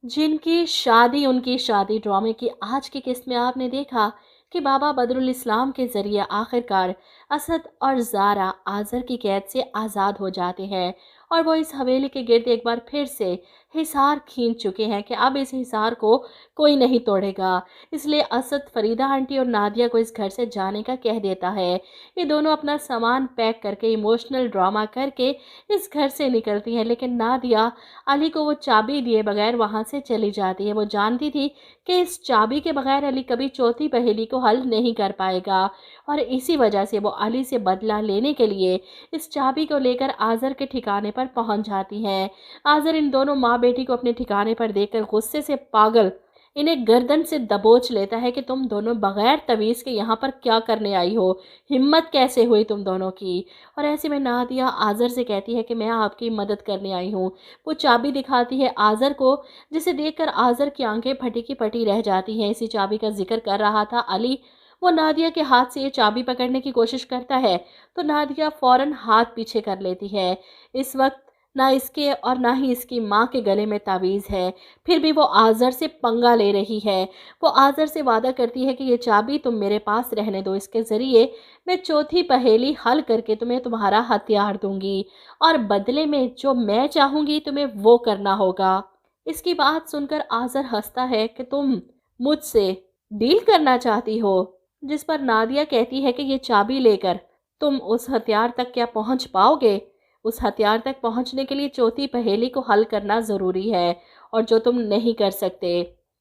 जिनकी शादी उनकी शादी ड्रामे की आज की किस्त में आपने देखा कि बाबा बदरुल इस्लाम के ज़रिए आखिरकार असद और ज़ारा आज़र की कैद से आज़ाद हो जाते हैं और वो इस हवेली के गिर्द एक बार फिर से हिसार खींच चुके हैं कि अब इस हिसार को कोई नहीं तोड़ेगा। इसलिए असद फरीदा आंटी और नादिया को इस घर से जाने का कह देता है। ये दोनों अपना सामान पैक करके इमोशनल ड्रामा करके इस घर से निकलती हैं, लेकिन नादिया अली को वो चाबी दिए बगैर वहाँ से चली जाती है। वो जानती थी कि इस चाबी के बगैर अली कभी चौथी पहेली को हल नहीं कर पाएगा और इसी वजह से वो अली से बदला लेने के लिए इस चाबी को लेकर आज़र के ठिकाने पर पहुंच जाती हैं। आज़र इन दोनों माँ बेटी को अपने ठिकाने पर देखकर गुस्से से पागल इन्हें गर्दन से दबोच लेता है कि तुम दोनों बगैर तवीज़ के यहाँ पर क्या करने आई हो, हिम्मत कैसे हुई तुम दोनों की। और ऐसे में नादिया आज़र से कहती है कि मैं आपकी मदद करने आई हूँ। वो चाबी दिखाती है आज़र को, जिसे देखकर आज़र की आंखें फटी की पटी रह जाती हैं। इसी चाबी का जिक्र कर रहा था अली। वो नादिया के हाथ से ये चाबी पकड़ने की कोशिश करता है तो नादिया फौरन हाथ पीछे कर लेती है। इस वक्त ना इसके और ना ही इसकी माँ के गले में तावीज़ है, फिर भी वो आज़र से पंगा ले रही है। वो आज़र से वादा करती है कि ये चाबी तुम मेरे पास रहने दो, इसके ज़रिए मैं चौथी पहेली हल करके तुम्हें तुम्हारा हथियार दूंगी और बदले में जो मैं चाहूँगी तुम्हें वो करना होगा। इसकी बात सुनकर आज़र हंसता है कि तुम मुझसे डील करना चाहती हो, जिस पर नादिया कहती है कि ये चाबी लेकर तुम उस हथियार तक क्या पहुंच पाओगे। उस हथियार तक पहुंचने के लिए चौथी पहेली को हल करना ज़रूरी है और जो तुम नहीं कर सकते,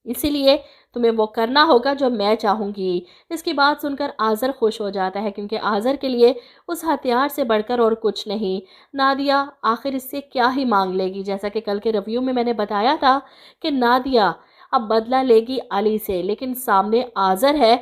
इसीलिए तुम्हें वो करना होगा जो मैं चाहूँगी। इसकी बात सुनकर आज़र खुश हो जाता है क्योंकि आज़र के लिए उस हथियार से बढ़कर और कुछ नहीं। नादिया आखिर इससे क्या ही मांग लेगी। जैसा कि कल के रिव्यू में मैंने बताया था कि नादिया अब बदला लेगी अली से, लेकिन सामने आज़र है,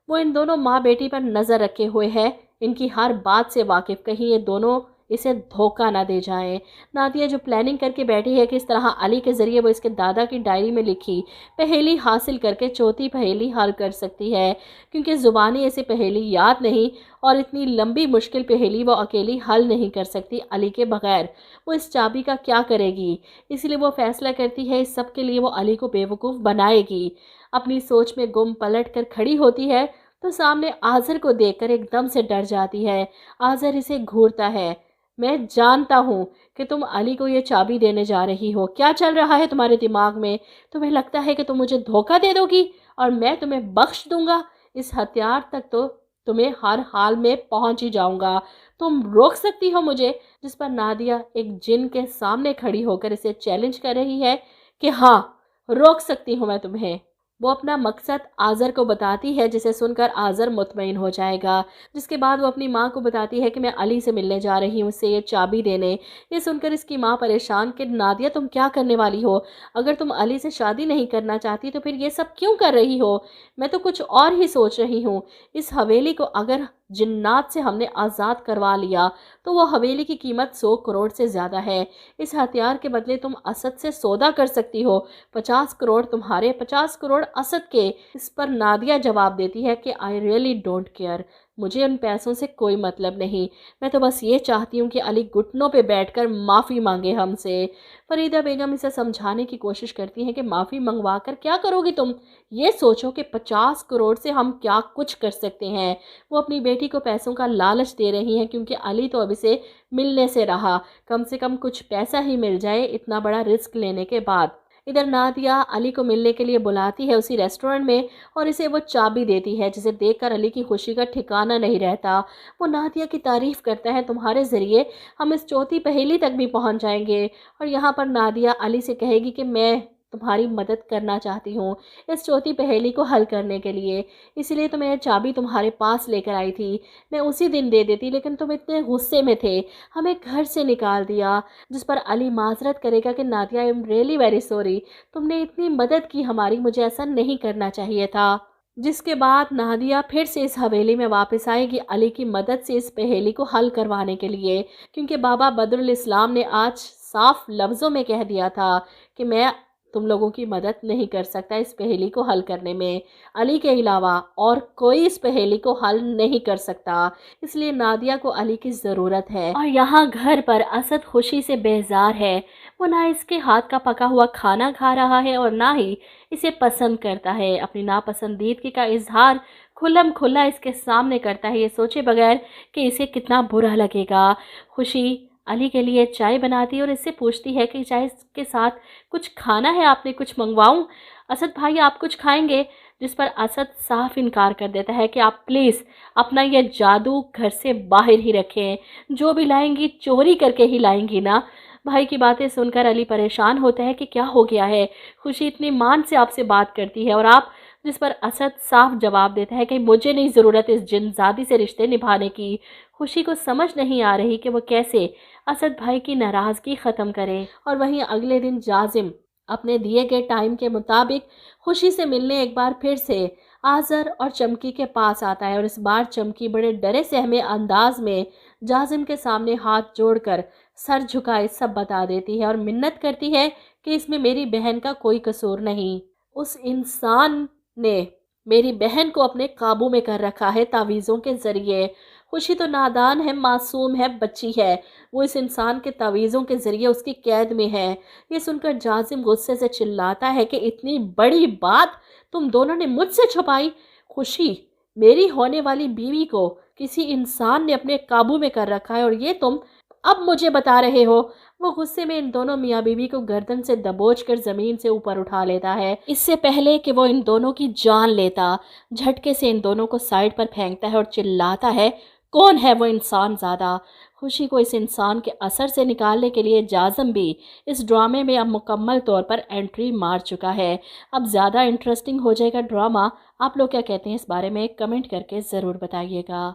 वो इन दोनों माँ बेटी पर नज़र रखे हुए है, इनकी हर बात से वाकिफ़, कहीं ये दोनों इसे धोखा ना दे जाएं। नादिया जो प्लानिंग करके बैठी है कि इस तरह अली के ज़रिए वो इसके दादा की डायरी में लिखी पहेली हासिल करके चौथी पहेली हल कर सकती है, क्योंकि ज़ुबानी ऐसी पहेली याद नहीं और इतनी लंबी मुश्किल पहेली वो अकेली हल नहीं कर सकती अली के बगैर। वो इस चाबी का क्या करेगी, इसलिए वो फैसला करती है इस सब के लिए वो अली को बेवकूफ़ बनाएगी। अपनी सोच में गुम पलट कर खड़ी होती है तो सामने आज़र को देखकर एकदम से डर जाती है। आज़र इसे घूरता है। मैं जानता हूँ कि तुम अली को ये चाबी देने जा रही हो। क्या चल रहा है तुम्हारे दिमाग में? तुम्हें लगता है कि तुम मुझे धोखा दे दोगी और मैं तुम्हें बख्श दूंगा? इस हथियार तक तो तुम्हें हर हाल में पहुंच ही जाऊंगा। तुम रोक सकती हो मुझे? जिस पर नादिया एक जिन के सामने खड़ी होकर इसे चैलेंज कर रही है कि हाँ, रोक सकती हूँ मैं तुम्हें। वो अपना मकसद आज़र को बताती है, जिसे सुनकर आज़र मुतमईन हो जाएगा। जिसके बाद वो अपनी माँ को बताती है कि मैं अली से मिलने जा रही हूँ, उससे ये चाबी देने। ये सुनकर इसकी माँ परेशान कि नादिया तुम क्या करने वाली हो? अगर तुम अली से शादी नहीं करना चाहती तो फिर ये सब क्यों कर रही हो? मैं तो कुछ और ही सोच रही हूँ। इस हवेली को अगर जिन्नात से हमने आज़ाद करवा लिया तो वो हवेली की कीमत 100 करोड़ से ज़्यादा है। इस हथियार के बदले तुम असद से सौदा कर सकती हो, 50 करोड़ तुम्हारे, 50 करोड़ असद के। इस पर नादिया जवाब देती है कि आई रियली डोंट केयर, मुझे उन पैसों से कोई मतलब नहीं। मैं तो बस ये चाहती हूँ कि अली घुटनों पे बैठकर माफ़ी मांगे हमसे। फरीदा बेगम इसे समझाने की कोशिश करती हैं कि माफ़ी मंगवा कर क्या करोगी तुम? ये सोचो कि 50 करोड़ से हम क्या कुछ कर सकते हैं। वो अपनी बेटी को पैसों का लालच दे रही हैं क्योंकि अली तो अब इसे मिलने से रहा, कम से कम कुछ पैसा ही मिल जाए इतना बड़ा रिस्क लेने के बाद। इधर नादिया अली को मिलने के लिए बुलाती है उसी रेस्टोरेंट में और इसे वो चाबी देती है, जिसे देखकर अली की खुशी का ठिकाना नहीं रहता। वो नादिया की तारीफ़ करता है, तुम्हारे ज़रिए हम इस चौथी पहेली तक भी पहुंच जाएंगे। और यहाँ पर नादिया अली से कहेगी कि मैं तुम्हारी मदद करना चाहती हूँ इस चौथी पहेली को हल करने के लिए, इसलिए तो मैं ये चाबी तुम्हारे पास लेकर आई थी। मैं उसी दिन दे देती, लेकिन तुम इतने गुस्से में थे, हमें घर से निकाल दिया। जिस पर अली माजरत करेगा कि Nadia I am really very sorry, तुमने इतनी मदद की हमारी, मुझे ऐसा नहीं करना चाहिए था। जिसके बाद नादिया फिर से इस हवेली में वापस आएगी अली की मदद से इस पहेली को हल करवाने के लिए, क्योंकि बाबा बदरुल इस्लाम ने आज साफ लफ्ज़ों में कह दिया था कि मैं तुम लोगों की मदद नहीं कर सकता इस पहेली को हल करने में। अली के अलावा और कोई इस पहेली को हल नहीं कर सकता, इसलिए नादिया को अली की ज़रूरत है। और यहाँ घर पर असद खुशी से बेजार है। वो ना इसके हाथ का पका हुआ खाना खा रहा है और ना ही इसे पसंद करता है। अपनी नापसंदीदगी का इजहार खुल्लम खुल्ला इसके सामने करता है, ये सोचे बगैर कि इसे कितना बुरा लगेगा। खुशी अली के लिए चाय बनाती है और इससे पूछती है कि चाय के साथ कुछ खाना है, आपने कुछ मंगवाऊं? असद भाई आप कुछ खाएंगे? जिस पर असद साफ इनकार कर देता है कि आप प्लीज़ अपना ये जादू घर से बाहर ही रखें, जो भी लाएंगी चोरी करके ही लाएंगी ना। भाई की बातें सुनकर अली परेशान होता है कि क्या हो गया है, खुशी इतनी मान से आपसे बात करती है और आप, जिस पर असद साफ जवाब देता है कि मुझे नहीं ज़रूरत इस जिनजादी से रिश्ते निभाने की। खुशी को समझ नहीं आ रही कि वो कैसे असद भाई की नाराज़गी ख़त्म करे। और वहीं अगले दिन जाजिम अपने दिए गए टाइम के मुताबिक खुशी से मिलने एक बार फिर से आज़र और चमकी के पास आता है और इस बार चमकी बड़े डरे सहमे अंदाज में जाजिम के सामने हाथ जोड़कर सर झुकाए सब बता देती है और मिन्नत करती है कि इसमें मेरी बहन का कोई कसूर नहीं। उस इंसान ने मेरी बहन को अपने काबू में कर रखा है तावीज़ों के ज़रिए। खुशी तो नादान है, मासूम है, बच्ची है, वो इस इंसान के तावीज़ों के ज़रिए उसकी कैद में है। ये सुनकर जाजिम गुस्से से चिल्लाता है कि इतनी बड़ी बात तुम दोनों ने मुझसे छुपाई। खुशी, मेरी होने वाली बीवी को किसी इंसान ने अपने काबू में कर रखा है और ये तुम अब मुझे बता रहे हो। वो गुस्से में इन दोनों मियाँ बीवी को गर्दन से दबोच कर ज़मीन से ऊपर उठा लेता है, इससे पहले कि वो इन दोनों की जान लेता। झटके से इन दोनों को साइड पर फेंकता है और चिल्लाता है, कौन है वो इंसान ज़्यादा? खुशी को इस इंसान के असर से निकालने के लिए जाज़म भी इस ड्रामे में अब मुकम्मल तौर पर एंट्री मार चुका है। अब ज़्यादा इंटरेस्टिंग हो जाएगा ड्रामा। आप लोग क्या कहते हैं इस बारे में कमेंट करके ज़रूर बताइएगा।